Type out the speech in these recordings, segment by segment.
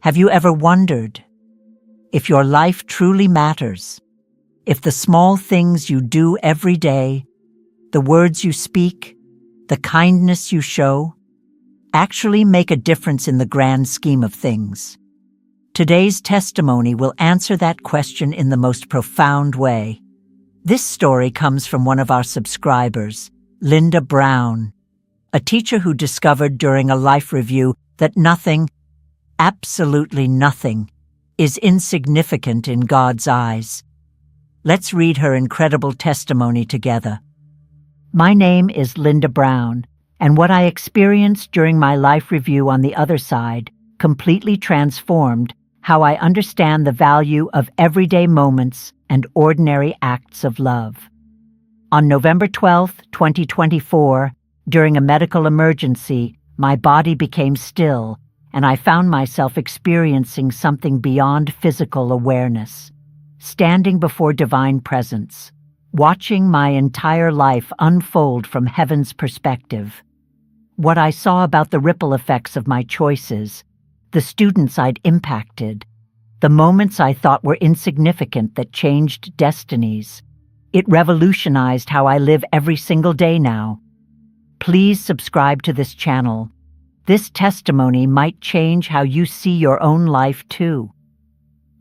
Have you ever wondered if your life truly matters? If the small things you do every day, the words you speak, the kindness you show, actually make a difference in the grand scheme of things? Today's testimony will answer that question in the most profound way. This story comes from one of our subscribers, Linda Brown, a teacher who discovered during a life review that nothing, absolutely nothing, is insignificant in God's eyes. Let's read her incredible testimony together. My name is Linda Brown, and what I experienced during my life review on the other side completely transformed how I understand the value of everyday moments and ordinary acts of love. On November 12, 2024, during a medical emergency, my body became still, and I found myself experiencing something beyond physical awareness. Standing before divine presence, watching my entire life unfold from heaven's perspective. What I saw about the ripple effects of my choices, the students I'd impacted, the moments I thought were insignificant that changed destinies. It revolutionized how I live every single day now. Please subscribe to this channel. This testimony might change how you see your own life too.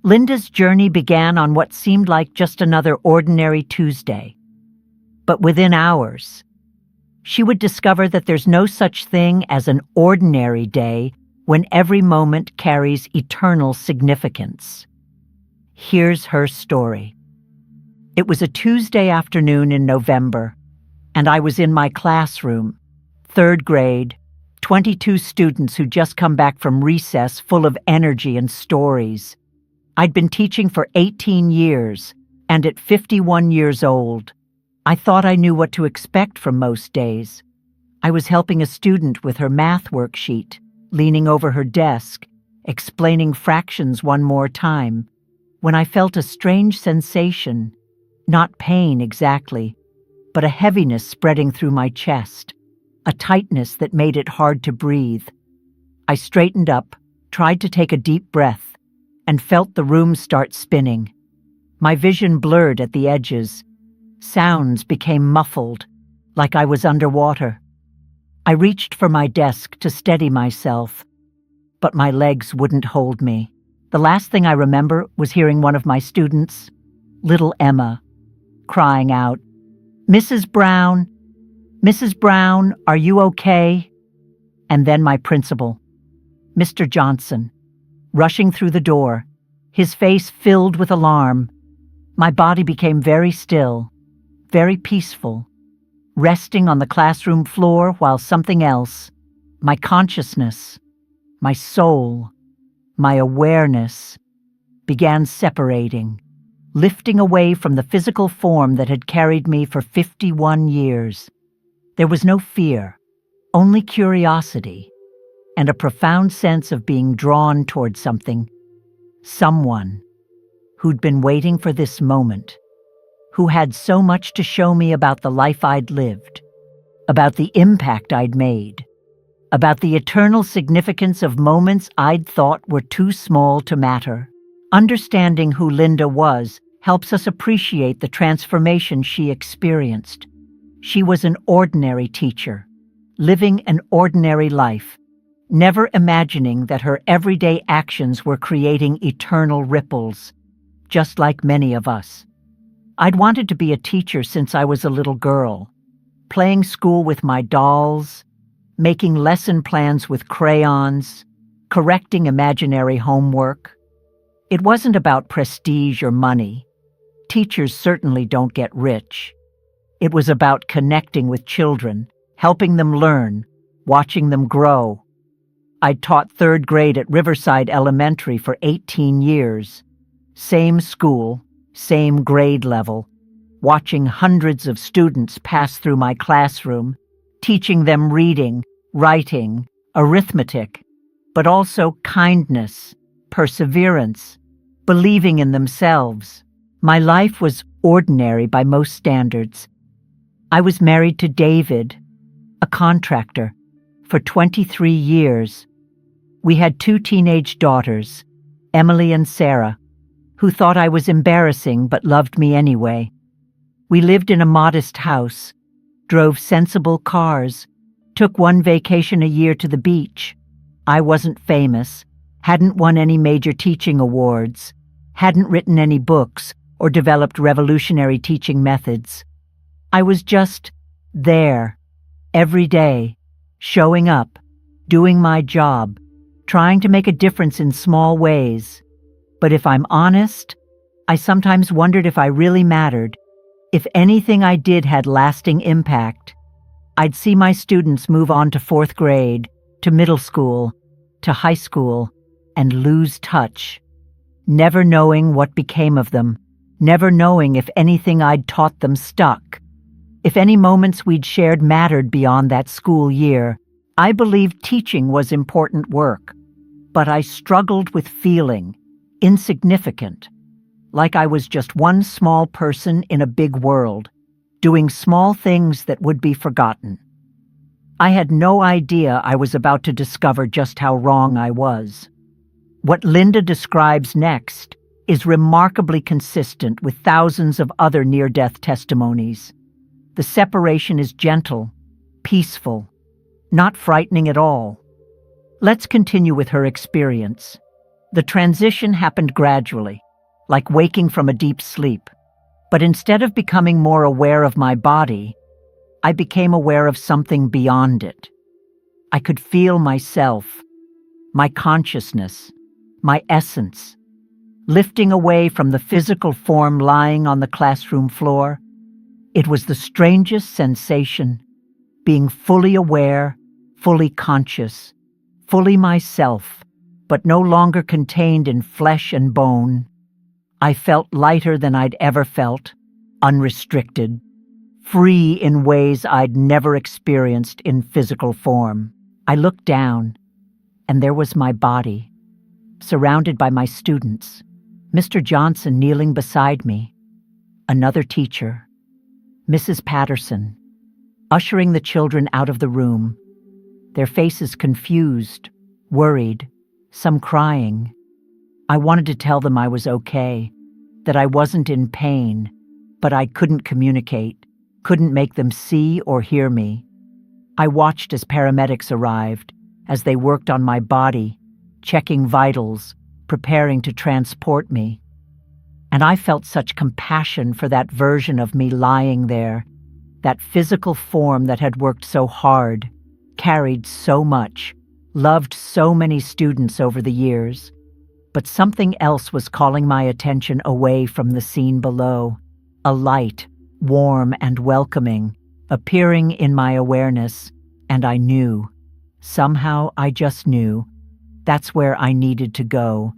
Linda's journey began on what seemed like just another ordinary Tuesday. But within hours, she would discover that there's no such thing as an ordinary day when every moment carries eternal significance. Here's her story. It was a Tuesday afternoon in November, and I was in my classroom, 3rd grade, 22 students who'd just come back from recess full of energy and stories. I'd been teaching for 18 years, and at 51 years old, I thought I knew what to expect from most days. I was helping a student with her math worksheet, leaning over her desk, explaining fractions one more time, when I felt a strange sensation, not pain exactly, but a heaviness spreading through my chest, a tightness that made it hard to breathe. I straightened up, tried to take a deep breath, and felt the room start spinning. My vision blurred at the edges. Sounds became muffled, like I was underwater. I reached for my desk to steady myself, but my legs wouldn't hold me. The last thing I remember was hearing one of my students, little Emma, crying out, "Mrs. Brown, Mrs. Brown, are you okay?" And then my principal, Mr. Johnson, rushing through the door, his face filled with alarm. My body became very still, very peaceful, resting on the classroom floor while something else, my consciousness, my soul, my awareness, began separating, lifting away from the physical form that had carried me for 51 years. There was no fear, only curiosity, and a profound sense of being drawn toward something, someone who'd been waiting for this moment, who had so much to show me about the life I'd lived, about the impact I'd made, about the eternal significance of moments I'd thought were too small to matter. Understanding who Linda was helps us appreciate the transformation she experienced. She was an ordinary teacher, living an ordinary life, never imagining that her everyday actions were creating eternal ripples, just like many of us. I'd wanted to be a teacher since I was a little girl, playing school with my dolls, making lesson plans with crayons, correcting imaginary homework. It wasn't about prestige or money. Teachers certainly don't get rich. It was about connecting with children, helping them learn, watching them grow. I'd taught 3rd grade at Riverside Elementary for 18 years. Same school, same grade level, watching hundreds of students pass through my classroom, teaching them reading, writing, arithmetic, but also kindness, perseverance, believing in themselves. My life was ordinary by most standards. I was married to David, a contractor, for 23 years. We had 2 teenage daughters, Emily and Sarah, who thought I was embarrassing but loved me anyway. We lived in a modest house, drove sensible cars, took 1 vacation a year to the beach. I wasn't famous, hadn't won any major teaching awards, hadn't written any books or developed revolutionary teaching methods. I was just there, every day, showing up, doing my job, trying to make a difference in small ways. But if I'm honest, I sometimes wondered if I really mattered, if anything I did had lasting impact. I'd see my students move on to 4th grade, to middle school, to high school, and lose touch, never knowing what became of them, never knowing if anything I'd taught them stuck, if any moments we'd shared mattered beyond that school year. I believed teaching was important work, but I struggled with feeling insignificant, like I was just one small person in a big world, doing small things that would be forgotten. I had no idea I was about to discover just how wrong I was. What Linda describes next is remarkably consistent with thousands of other near-death testimonies. The separation is gentle, peaceful, not frightening at all. Let's continue with her experience. The transition happened gradually, like waking from a deep sleep. But instead of becoming more aware of my body, I became aware of something beyond it. I could feel myself, my consciousness, my essence, lifting away from the physical form lying on the classroom floor. It was the strangest sensation, being fully aware, fully conscious, fully myself, but no longer contained in flesh and bone. I felt lighter than I'd ever felt, unrestricted, free in ways I'd never experienced in physical form. I looked down, and there was my body, surrounded by my students, Mr. Johnson kneeling beside me, another teacher, Mrs. Patterson, ushering the children out of the room, their faces confused, worried, some crying. I wanted to tell them I was okay, that I wasn't in pain, but I couldn't communicate, couldn't make them see or hear me. I watched as paramedics arrived, as they worked on my body, checking vitals, preparing to transport me. And I felt such compassion for that version of me lying there, that physical form that had worked so hard, carried so much, loved so many students over the years. But something else was calling my attention away from the scene below, a light, warm and welcoming, appearing in my awareness, and I knew, somehow I just knew, that's where I needed to go,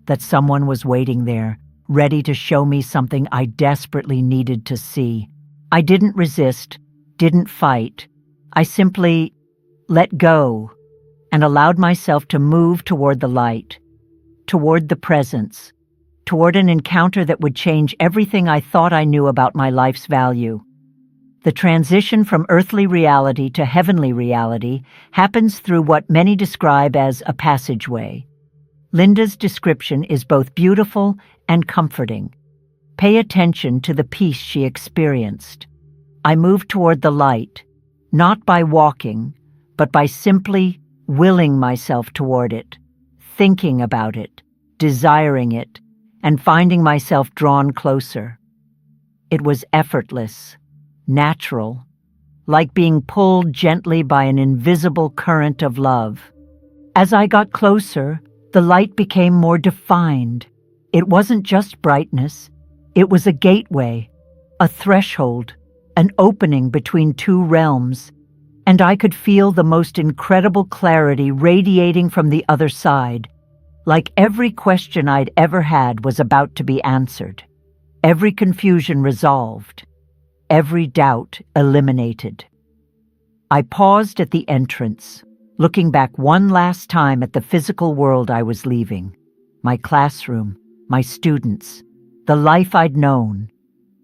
that someone was waiting there, ready to show me something I desperately needed to see. I didn't resist, didn't fight. I simply let go and allowed myself to move toward the light, toward the presence, toward an encounter that would change everything I thought I knew about my life's value. The transition from earthly reality to heavenly reality happens through what many describe as a passageway. Linda's description is both beautiful and comforting. Pay attention to the peace she experienced. I moved toward the light, not by walking, but by simply willing myself toward it, thinking about it, desiring it, and finding myself drawn closer. It was effortless, natural, like being pulled gently by an invisible current of love. As I got closer, the light became more defined. It wasn't just brightness. It was a gateway, a threshold, an opening between 2 realms, and I could feel the most incredible clarity radiating from the other side, like every question I'd ever had was about to be answered, every confusion resolved, every doubt eliminated. I paused at the entrance, looking back one last time at the physical world I was leaving, my classroom, my students, the life I'd known,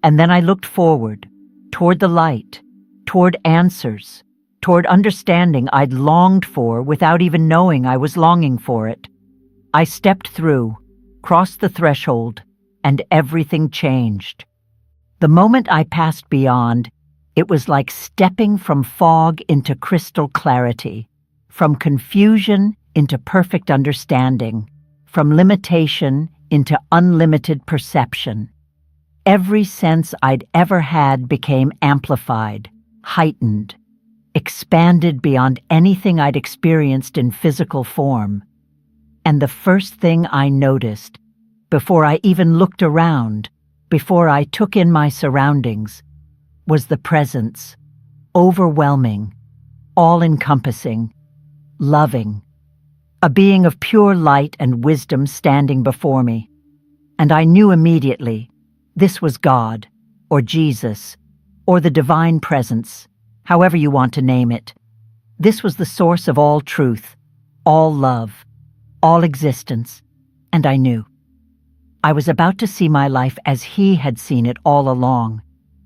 and then I looked forward, toward the light, toward answers, toward understanding I'd longed for without even knowing I was longing for it. I stepped through, crossed the threshold, and everything changed. The moment I passed beyond, it was like stepping from fog into crystal clarity, from confusion into perfect understanding, from limitation into unlimited perception. Every sense I'd ever had became amplified, heightened, expanded beyond anything I'd experienced in physical form. And the first thing I noticed, before I even looked around, before I took in my surroundings, was the presence, overwhelming, all-encompassing, loving, a being of pure light and wisdom standing before me. And I knew immediately this was God, or Jesus, or the divine presence, however you want to name it. This was the source of all truth, all love, all existence, and I knew. I was about to see my life as He had seen it all along,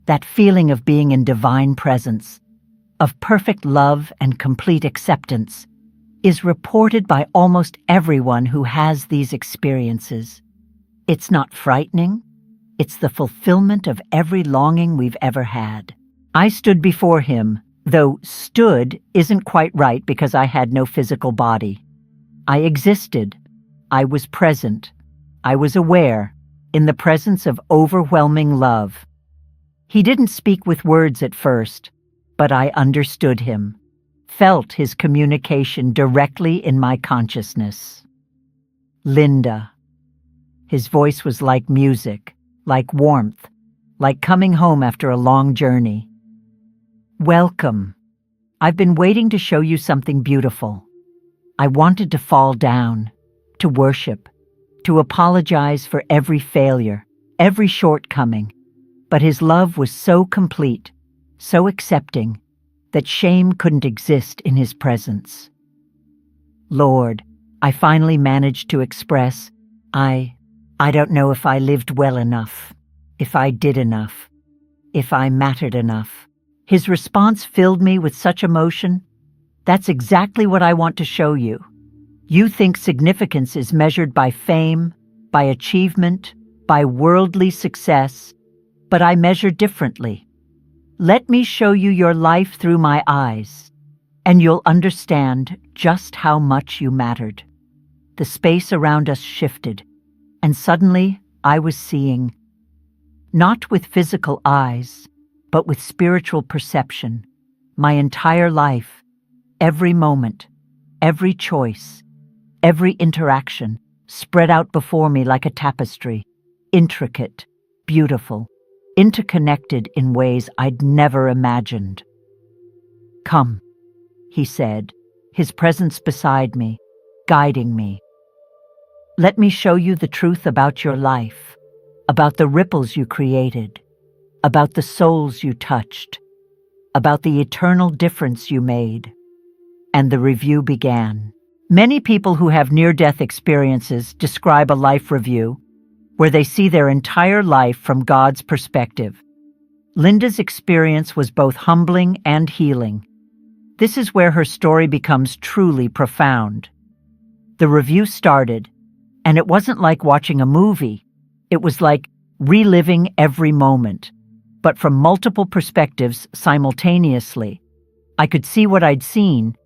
that feeling of being in divine presence, of perfect love and complete acceptance, is reported by almost everyone who has these experiences. It's not frightening. It's the fulfillment of every longing we've ever had. I stood before Him, though stood isn't quite right because I had no physical body. I existed. I was present. I was aware, in the presence of overwhelming love. He didn't speak with words at first, but I understood Him, felt His communication directly in my consciousness. Linda. His voice was like music, like warmth, like coming home after a long journey. Welcome. I've been waiting to show you something beautiful. I wanted to fall down, to worship, to apologize for every failure, every shortcoming, but His love was so complete, so accepting, that shame couldn't exist in His presence. Lord, I finally managed to express, I don't know if I lived well enough, if I did enough, if I mattered enough. His response filled me with such emotion. That's exactly what I want to show you. You think significance is measured by fame, by achievement, by worldly success, but I measure differently. Let me show you your life through my eyes, and you'll understand just how much you mattered. The space around us shifted, and suddenly I was seeing, not with physical eyes, but with spiritual perception, my entire life, every moment, every choice, every interaction spread out before me like a tapestry, intricate, beautiful, interconnected in ways I'd never imagined. Come, He said, His presence beside me, guiding me. Let me show you the truth about your life, about the ripples you created, about the souls you touched, about the eternal difference you made. And the review began. Many people who have near-death experiences describe a life review where they see their entire life from God's perspective. Linda's experience was both humbling and healing. This is where her story becomes truly profound. The review started, and it wasn't like watching a movie. It was like reliving every moment, but from multiple perspectives simultaneously. I could see what I'd seen,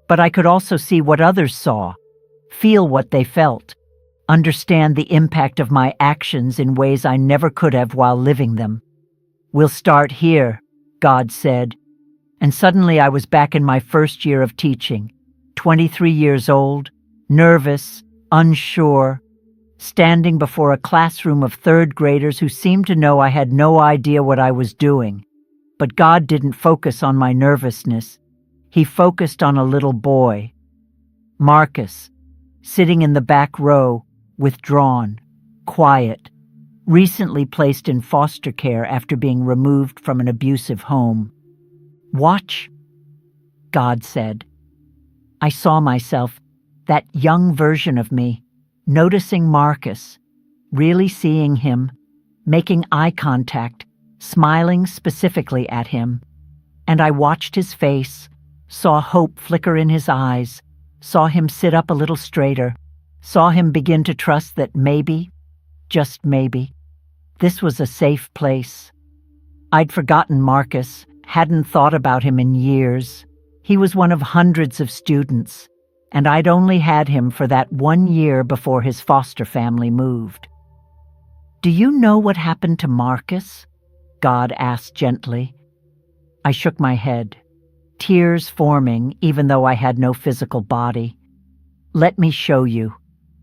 but I could also see what others saw, feel what they felt, understand the impact of my actions in ways I never could have while living them. We'll start here, God said. And suddenly I was back in my first year of teaching, 23 years old, nervous, unsure, standing before a classroom of third graders who seemed to know I had no idea what I was doing. But God didn't focus on my nervousness. He focused on a little boy, Marcus, sitting in the back row, withdrawn, quiet, recently placed in foster care after being removed from an abusive home. Watch, God said. I saw myself, that young version of me, noticing Marcus, really seeing him, making eye contact, smiling specifically at him, and I watched his face, saw hope flicker in his eyes, saw him sit up a little straighter, saw him begin to trust that maybe, just maybe, this was a safe place. I'd forgotten Marcus, hadn't thought about him in years. He was one of hundreds of students, and I'd only had him for that 1 year before his foster family moved. "Do you know what happened to Marcus?" God asked gently. I shook my head, tears forming even though I had no physical body. "Let me show you,"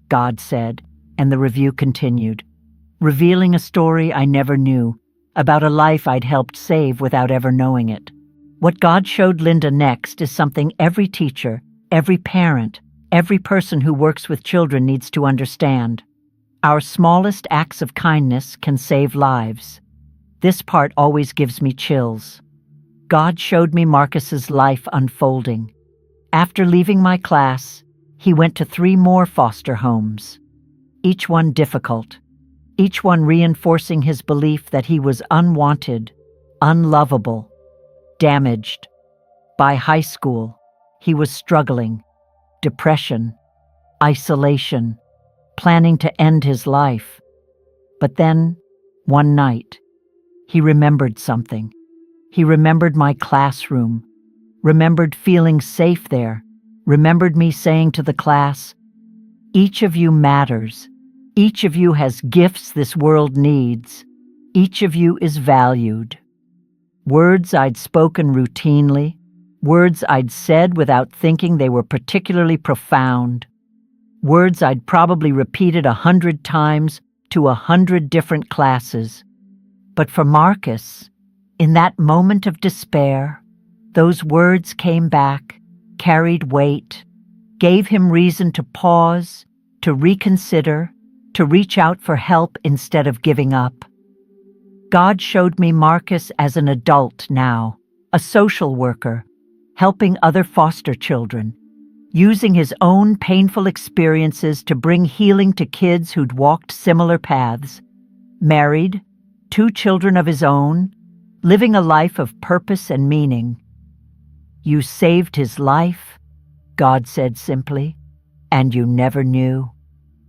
God said, and the review continued, revealing a story I never knew, about a life I'd helped save without ever knowing it. What God showed Linda next is something every teacher, every parent, every person who works with children needs to understand. Our smallest acts of kindness can save lives. This part always gives me chills. God showed me Marcus's life unfolding. After leaving my class, he went to 3 more foster homes, each one difficult, each one reinforcing his belief that he was unwanted, unlovable, damaged. By high school, he was struggling, depression, isolation, planning to end his life. But then, one night, he remembered something. He remembered my classroom, remembered feeling safe there, remembered me saying to the class, "Each of you matters. Each of you has gifts this world needs. Each of you is valued." Words I'd spoken routinely, words I'd said without thinking they were particularly profound, words I'd probably repeated 100 times to 100 different classes. But for Marcus, in that moment of despair, those words came back, carried weight, gave him reason to pause, to reconsider, to reach out for help instead of giving up. God showed me Marcus as an adult now, a social worker, helping other foster children, using his own painful experiences to bring healing to kids who'd walked similar paths, married, 2 children of his own, living a life of purpose and meaning. "You saved his life," God said simply, "and you never knew."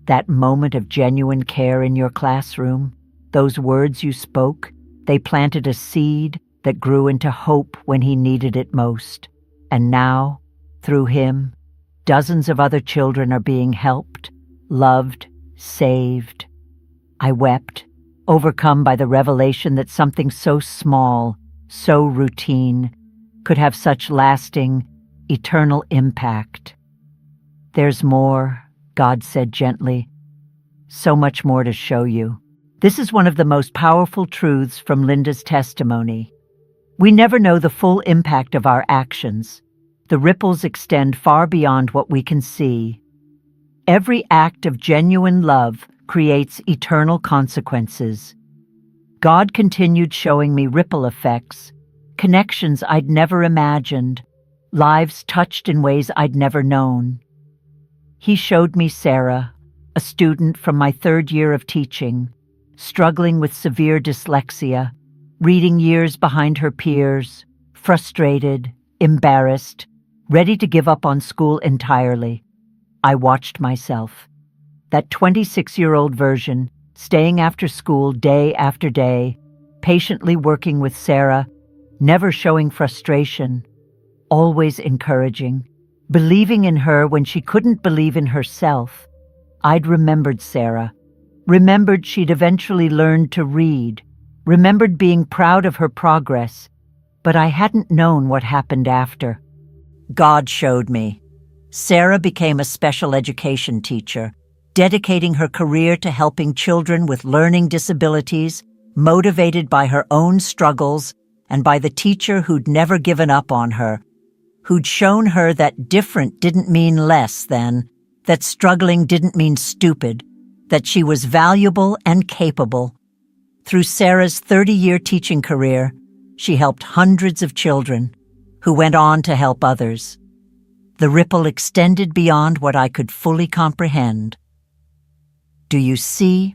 That moment of genuine care in your classroom, those words you spoke, they planted a seed that grew into hope when he needed it most. And now, through him, dozens of other children are being helped, loved, saved. I wept, overcome by the revelation that something so small, so routine, could have such lasting, eternal impact. "There's more," God said gently, "so much more to show you." This is one of the most powerful truths from Linda's testimony. We never know the full impact of our actions. The ripples extend far beyond what we can see. Every act of genuine love creates eternal consequences. God continued showing me ripple effects, connections I'd never imagined, lives touched in ways I'd never known. He showed me Sarah, a student from my 3rd year of teaching, struggling with severe dyslexia, reading years behind her peers, frustrated, embarrassed, ready to give up on school entirely. I watched myself. That 26-year-old version, staying after school day after day, patiently working with Sarah, never showing frustration, always encouraging, believing in her when she couldn't believe in herself. I'd remembered Sarah, remembered she'd eventually learned to read, remembered being proud of her progress, but I hadn't known what happened after. God showed me. Sarah became a special education teacher, dedicating her career to helping children with learning disabilities, motivated by her own struggles and by the teacher who'd never given up on her, who'd shown her that different didn't mean less than, that struggling didn't mean stupid, that she was valuable and capable. Through Sarah's 30-year teaching career, she helped hundreds of children who went on to help others. The ripple extended beyond what I could fully comprehend. "Do you see,"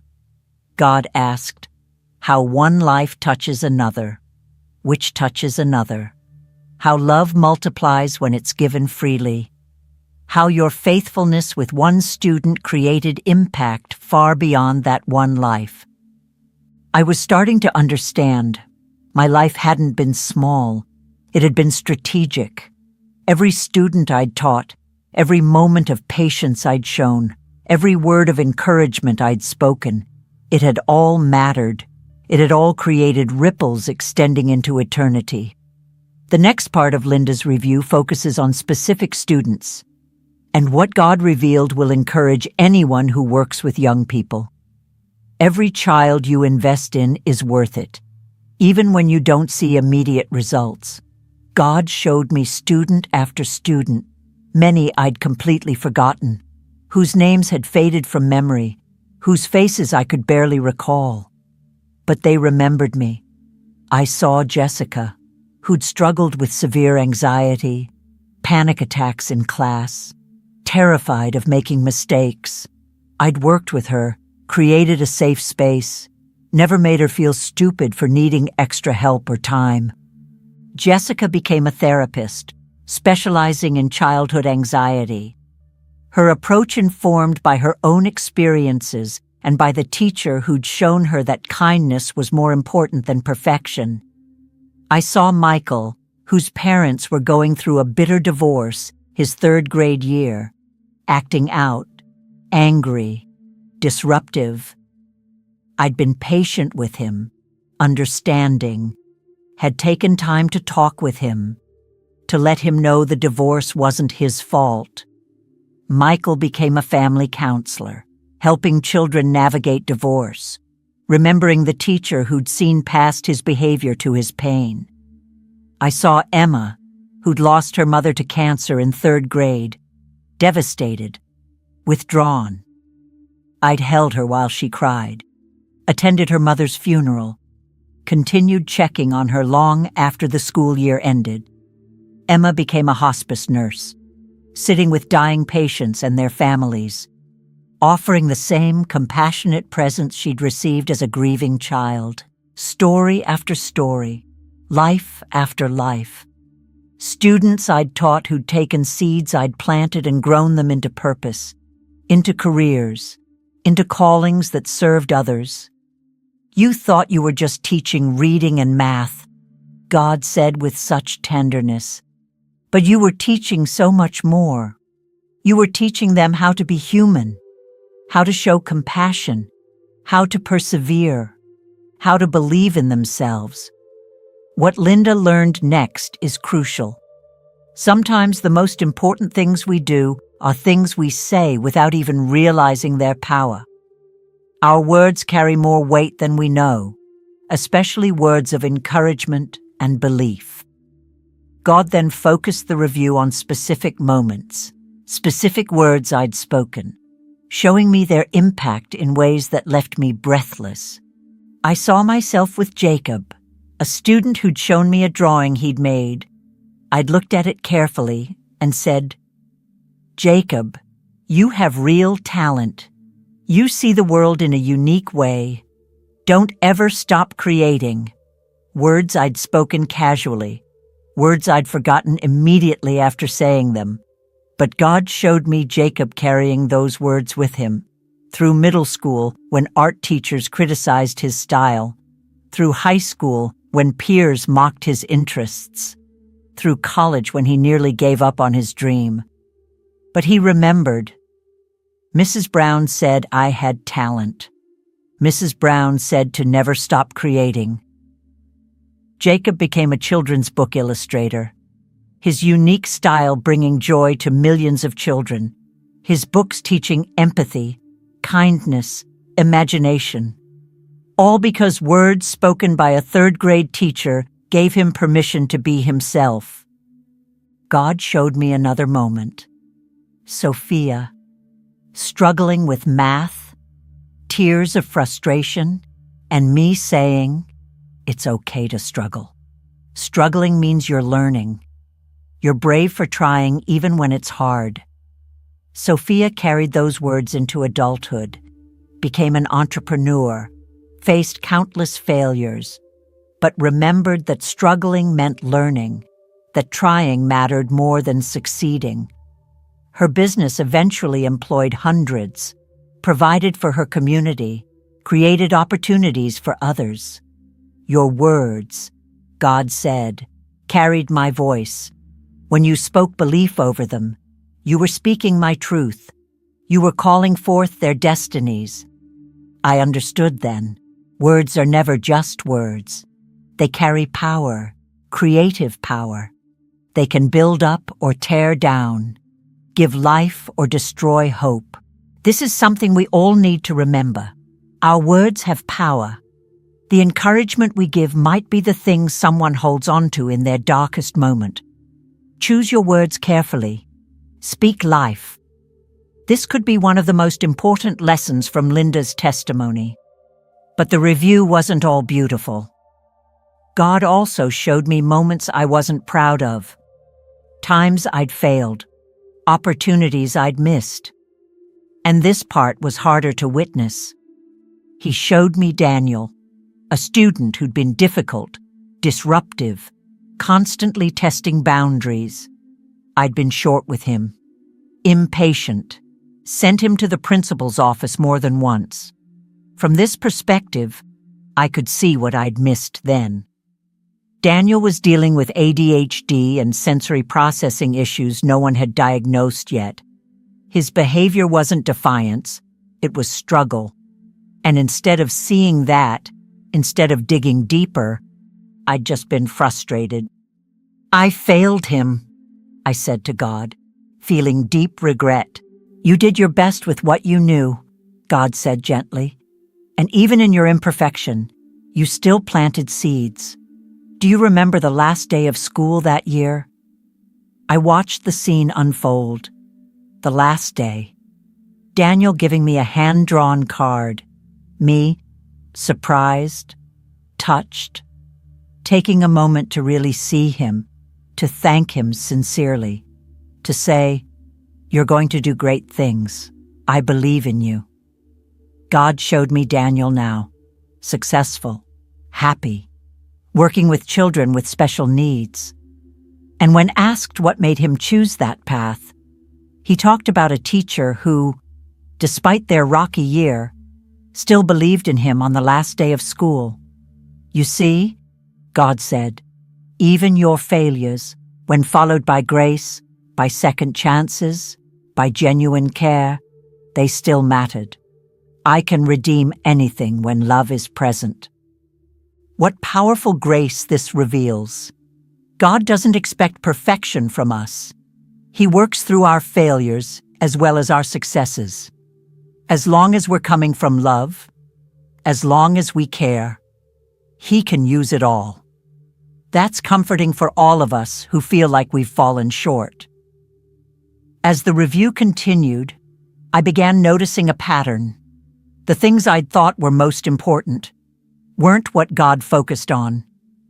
God asked, "how one life touches another, which touches another, how love multiplies when it's given freely, how your faithfulness with one student created impact far beyond that one life. I was starting to understand. My life hadn't been small. It had been strategic. Every student I'd taught, every moment of patience I'd shown, every word of encouragement I'd spoken, it had all mattered. It had all created ripples extending into eternity. The next part of Linda's review focuses on specific students, and what God revealed will encourage anyone who works with young people. Every child you invest in is worth it, even when you don't see immediate results. God showed me student after student, many I'd completely forgotten, whose names had faded from memory, whose faces I could barely recall. But they remembered me. I saw Jessica, who'd struggled with severe anxiety, panic attacks in class, terrified of making mistakes. I'd worked with her, created a safe space, never made her feel stupid for needing extra help or time. Jessica became a therapist, specializing in childhood anxiety. Her approach informed by her own experiences and by the teacher who'd shown her that kindness was more important than perfection. I saw Michael, whose parents were going through a bitter divorce his third-grade year, acting out, angry, disruptive. I'd been patient with him, understanding, had taken time to talk with him, to let him know the divorce wasn't his fault. Michael became a family counselor, helping children navigate divorce, remembering the teacher who'd seen past his behavior to his pain. I saw Emma, who'd lost her mother to cancer in third grade, devastated, withdrawn. I'd held her while she cried, attended her mother's funeral, continued checking on her long after the school year ended. Emma became a hospice nurse, sitting with dying patients and their families, offering the same compassionate presence she'd received as a grieving child. Story after story, life after life. Students I'd taught who'd taken seeds I'd planted and grown them into purpose, into careers, into callings that served others. You thought you were just teaching reading and math, God said with such tenderness. But you were teaching so much more. You were teaching them how to be human, how to show compassion, how to persevere, how to believe in themselves. What Linda learned next is crucial. Sometimes the most important things we do are things we say without even realizing their power. Our words carry more weight than we know, especially words of encouragement and belief. God then focused the review on specific moments, specific words I'd spoken, showing me their impact in ways that left me breathless. I saw myself with Jacob, a student who'd shown me a drawing he'd made. I'd looked at it carefully and said, "Jacob, you have real talent. You see the world in a unique way. Don't ever stop creating." Words I'd spoken casually, words I'd forgotten immediately after saying them. But God showed me Jacob carrying those words with him, through middle school when art teachers criticized his style, through high school when peers mocked his interests, through college when he nearly gave up on his dream. But he remembered. Mrs. Brown said I had talent. Mrs. Brown said to never stop creating. Jacob became a children's book illustrator, his unique style bringing joy to millions of children, his books teaching empathy, kindness, imagination. All because words spoken by a third-grade teacher gave him permission to be himself. God showed me another moment. Sophia, struggling with math, tears of frustration, and me saying, "It's okay to struggle. Struggling means you're learning. You're brave for trying even when it's hard." Sophia carried those words into adulthood, became an entrepreneur, faced countless failures, but remembered that struggling meant learning, that trying mattered more than succeeding. Her business eventually employed hundreds, provided for her community, created opportunities for others. Your words, God said, carried my voice. When you spoke belief over them, you were speaking my truth. You were calling forth their destinies. I understood then. Words are never just words. They carry power, creative power. They can build up or tear down, give life or destroy hope. This is something we all need to remember. Our words have power. The encouragement we give might be the thing someone holds on to in their darkest moment. Choose your words carefully. Speak life. This could be one of the most important lessons from Linda's testimony. But the review wasn't all beautiful. God also showed me moments I wasn't proud of. Times I'd failed. Opportunities I'd missed. And this part was harder to witness. He showed me Daniel, a student who'd been difficult, disruptive, constantly testing boundaries. I'd been short with him, impatient, sent him to the principal's office more than once. From this perspective, I could see what I'd missed then. Daniel was dealing with ADHD and sensory processing issues no one had diagnosed yet. His behavior wasn't defiance, it was struggle. And instead of seeing that, instead of digging deeper, I'd just been frustrated. I failed him, I said to God, feeling deep regret. You did your best with what you knew, God said gently. And even in your imperfection, you still planted seeds. Do you remember the last day of school that year? I watched the scene unfold. The last day. Daniel giving me a hand-drawn card. Me, surprised, touched, taking a moment to really see him, to thank him sincerely, to say, "You're going to do great things. I believe in you." God showed me Daniel now, successful, happy, working with children with special needs. And when asked what made him choose that path, he talked about a teacher who, despite their rocky year, still believed in him on the last day of school. You see, God said, even your failures, when followed by grace, by second chances, by genuine care, they still mattered. I can redeem anything when love is present. What powerful grace this reveals. God doesn't expect perfection from us. He works through our failures as well as our successes. As long as we're coming from love, as long as we care, He can use it all. That's comforting for all of us who feel like we've fallen short. As the review continued, I began noticing a pattern. The things I'd thought were most important weren't what God focused on,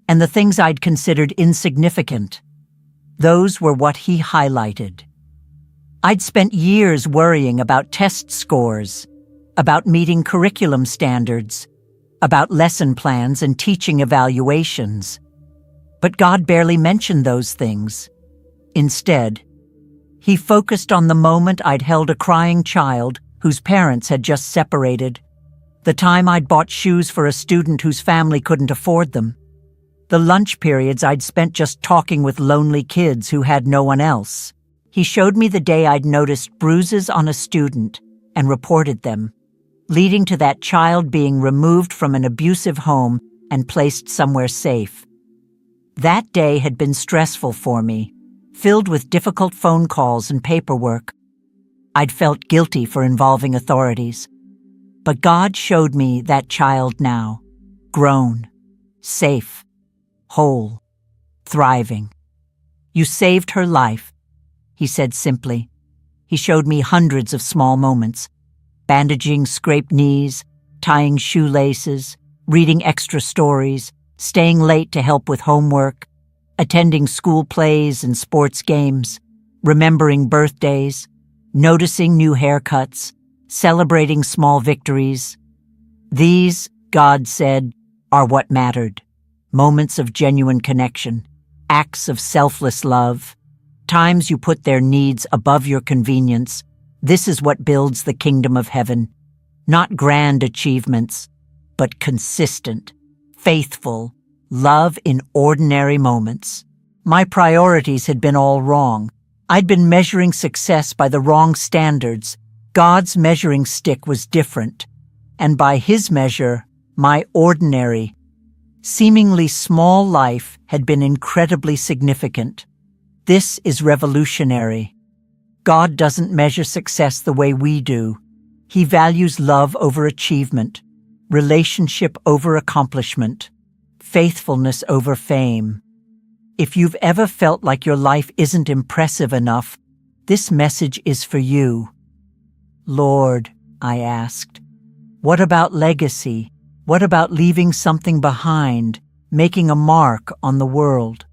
and the things I'd considered insignificant, those were what He highlighted. I'd spent years worrying about test scores, about meeting curriculum standards, about lesson plans and teaching evaluations. But God barely mentioned those things. Instead, He focused on the moment I'd held a crying child whose parents had just separated, the time I'd bought shoes for a student whose family couldn't afford them, the lunch periods I'd spent just talking with lonely kids who had no one else. He showed me the day I'd noticed bruises on a student and reported them, leading to that child being removed from an abusive home and placed somewhere safe. That day had been stressful for me, filled with difficult phone calls and paperwork. I'd felt guilty for involving authorities. But God showed me that child now, grown, safe, whole, thriving. You saved her life, He said simply. He showed me hundreds of small moments, bandaging scraped knees, tying shoelaces, reading extra stories, staying late to help with homework, attending school plays and sports games, remembering birthdays, noticing new haircuts, celebrating small victories. These, God said, are what mattered, moments of genuine connection, acts of selfless love, times you put their needs above your convenience. This is what builds the kingdom of heaven. Not grand achievements, but consistent, faithful love in ordinary moments. My priorities had been all wrong. I'd been measuring success by the wrong standards. God's measuring stick was different, and by His measure, my ordinary, seemingly small life had been incredibly significant. This is revolutionary. God doesn't measure success the way we do. He values love over achievement, relationship over accomplishment, faithfulness over fame. If you've ever felt like your life isn't impressive enough, this message is for you. Lord, I asked, what about legacy? What about leaving something behind, making a mark on the world?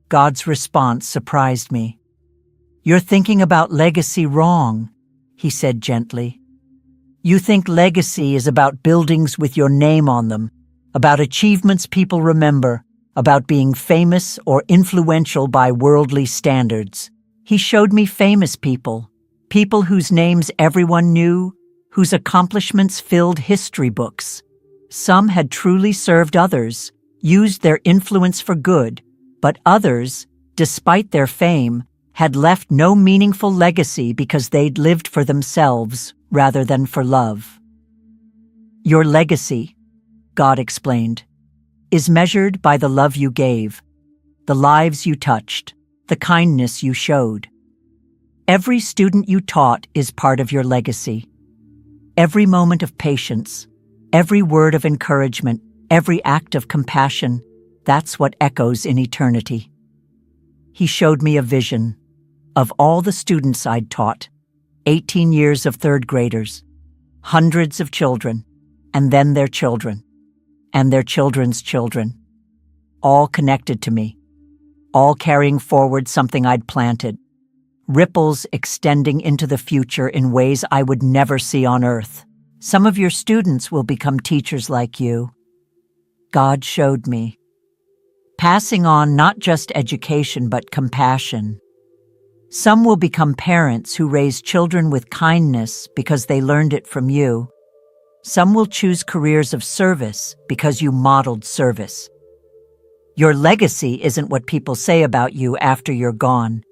God's response surprised me. You're thinking about legacy wrong, He said gently. You think legacy is about buildings with your name on them, about achievements people remember, about being famous or influential by worldly standards. He showed me famous people, people whose names everyone knew, whose accomplishments filled history books. Some had truly served others, used their influence for good, but others, despite their fame, had left no meaningful legacy because they'd lived for themselves rather than for love. Your legacy, God explained, is measured by the love you gave, the lives you touched, the kindness you showed. Every student you taught is part of your legacy. Every moment of patience, every word of encouragement, every act of compassion, that's what echoes in eternity. He showed me a vision of all the students I'd taught, 18 years of third graders, hundreds of children, and then their children, and their children's children, all connected to me, all carrying forward something I'd planted, ripples extending into the future in ways I would never see on earth. Some of your students will become teachers like you. God showed me. Passing on not just education but compassion. Some will become parents who raise children with kindness because they learned it from you. Some will choose careers of service because you modeled service. Your legacy isn't what people say about you after you're gone.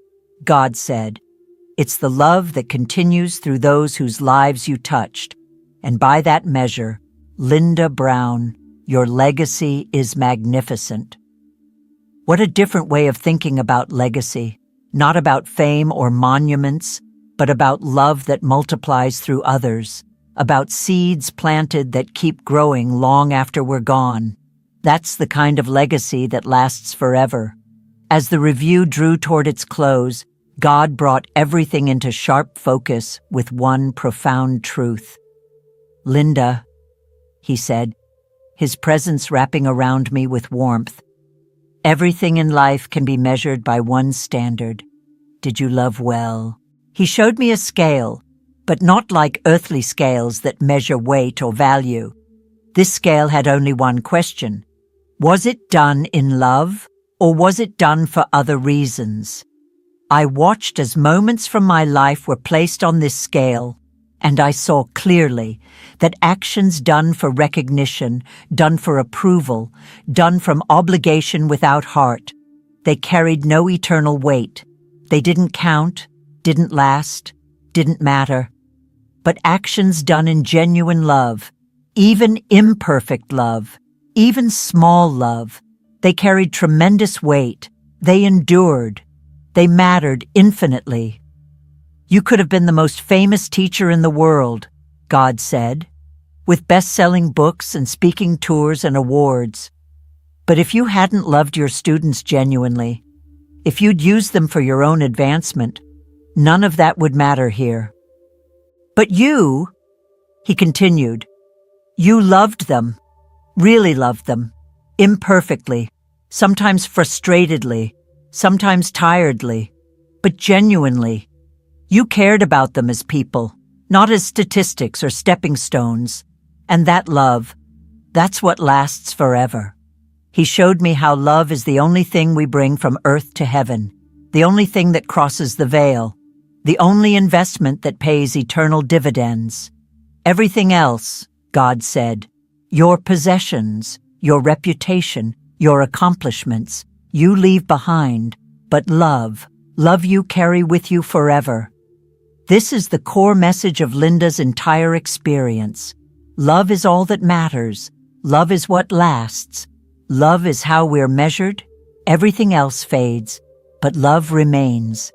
God said, it's the love that continues through those whose lives you touched. And by that measure, Linda Brown, your legacy is magnificent. What a different way of thinking about legacy. Not about fame or monuments, but about love that multiplies through others, about seeds planted that keep growing long after we're gone. That's the kind of legacy that lasts forever. As the review drew toward its close, God brought everything into sharp focus with one profound truth. Linda, he said, his presence wrapping around me with warmth. Everything in life can be measured by one standard. Did you love well? He showed me a scale, but not like earthly scales that measure weight or value. This scale had only one question. Was it done in love, or was it done for other reasons? I watched as moments from my life were placed on this scale, and I saw clearly that actions done for recognition, done for approval, done from obligation without heart, they carried no eternal weight. They didn't count, didn't last, didn't matter. But actions done in genuine love, even imperfect love, even small love, they carried tremendous weight. They endured. They mattered infinitely. You could have been the most famous teacher in the world, God said, with best-selling books and speaking tours and awards. But if you hadn't loved your students genuinely, if you'd used them for your own advancement, none of that would matter here. But you, he continued, you loved them, really loved them, imperfectly, sometimes frustratedly, sometimes tiredly, but genuinely. You cared about them as people, not as statistics or stepping stones. And that love, that's what lasts forever. He showed me how love is the only thing we bring from earth to heaven, the only thing that crosses the veil, the only investment that pays eternal dividends. Everything else, God said, your possessions, your reputation, your accomplishments, you leave behind, but love you carry with you forever. This is the core message of Linda's entire experience. Love is all that matters. Love is what lasts. Love is how we're measured. Everything else fades, but love remains.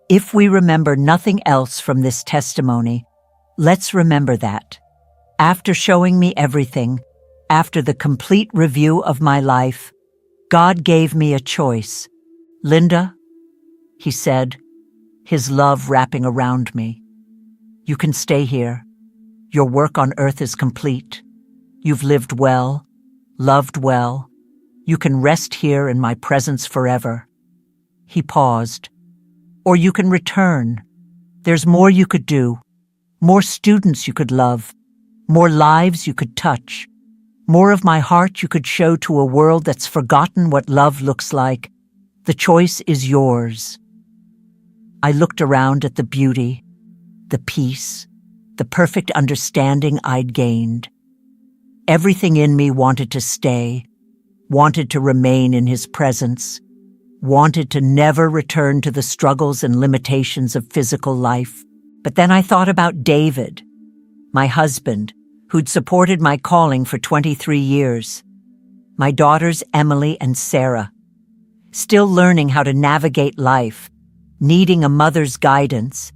If we remember nothing else from this testimony, let's remember that. After showing me everything, after the complete review of my life, God gave me a choice. Linda, he said, his love wrapping around me. You can stay here. Your work on earth is complete. You've lived well, loved well. You can rest here in my presence forever. He paused. Or you can return. There's more you could do, more students you could love, more lives you could touch, more of my heart you could show to a world that's forgotten what love looks like. The choice is yours. I looked around at the beauty, the peace, the perfect understanding I'd gained. Everything in me wanted to stay, wanted to remain in his presence, wanted to never return to the struggles and limitations of physical life. But then I thought about David, my husband, who'd supported my calling for 23 years, my daughters Emily and Sarah, still learning how to navigate life, needing a mother's guidance,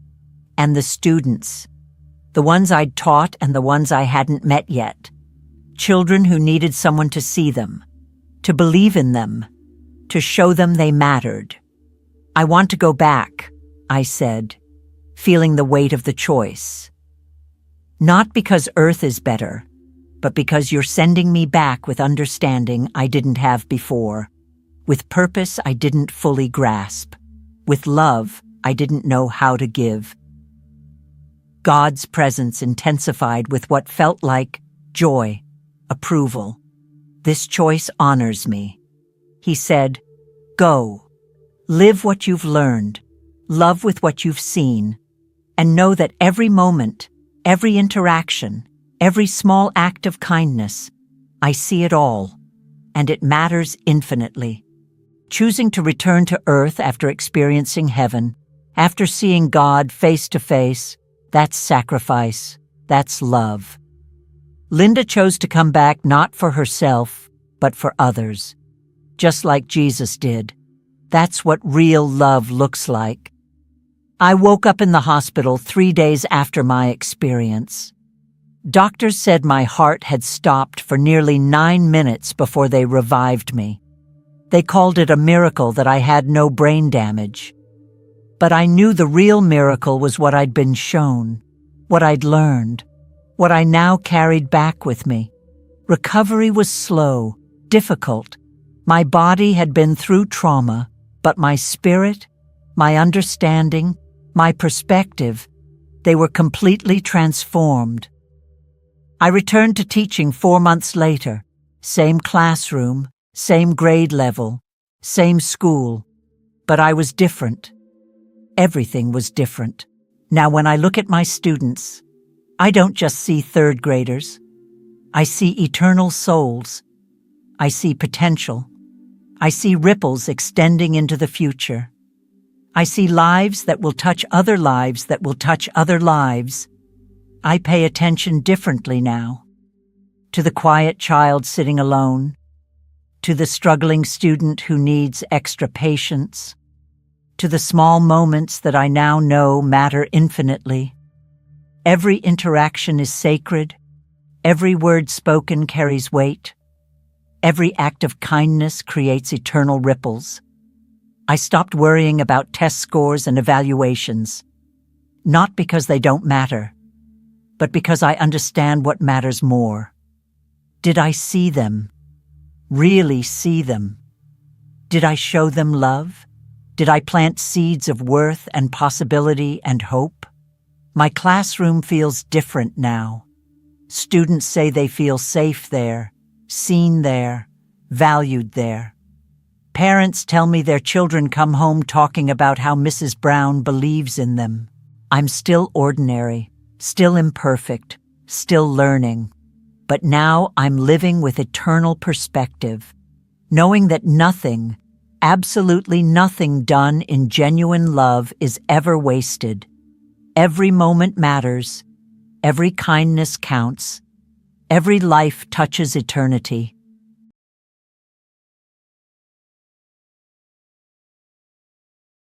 and the students, the ones I'd taught and the ones I hadn't met yet, children who needed someone to see them, to believe in them, to show them they mattered. I want to go back, I said, feeling the weight of the choice. Not because Earth is better, but because you're sending me back with understanding I didn't have before, with purpose I didn't fully grasp, with love I didn't know how to give. God's presence intensified with what felt like joy, approval. This choice honors me. He said, go, live what you've learned, love with what you've seen, and know that every moment, every interaction, every small act of kindness, I see it all, and it matters infinitely. Choosing to return to earth after experiencing heaven, after seeing God face to face, that's sacrifice, that's love. Linda chose to come back not for herself, but for others. Just like Jesus did. That's what real love looks like. I woke up in the hospital 3 days after my experience. Doctors said my heart had stopped for nearly 9 minutes before they revived me. They called it a miracle that I had no brain damage. But I knew the real miracle was what I'd been shown, what I'd learned, what I now carried back with me. Recovery was slow, difficult. My body had been through trauma, but my spirit, my understanding, my perspective, they were completely transformed. I returned to teaching 4 months later, same classroom, same grade level, same school, but I was different. Everything was different. Now when I look at my students, I don't just see third graders. I see eternal souls. I see potential. I see ripples extending into the future. I see lives that will touch other lives that will touch other lives. I pay attention differently now. To the quiet child sitting alone, to the struggling student who needs extra patience, to the small moments that I now know matter infinitely. Every interaction is sacred. Every word spoken carries weight. Every act of kindness creates eternal ripples. I stopped worrying about test scores and evaluations, not because they don't matter, but because I understand what matters more. Did I see them? Really see them? Did I show them love? Did I plant seeds of worth and possibility and hope? My classroom feels different now. Students say they feel safe there, seen there, valued there. Parents tell me their children come home talking about how Mrs. Brown believes in them. I'm still ordinary, still imperfect, still learning. But now I'm living with eternal perspective, knowing that nothing, absolutely nothing done in genuine love is ever wasted. Every moment matters, every kindness counts, every life touches eternity.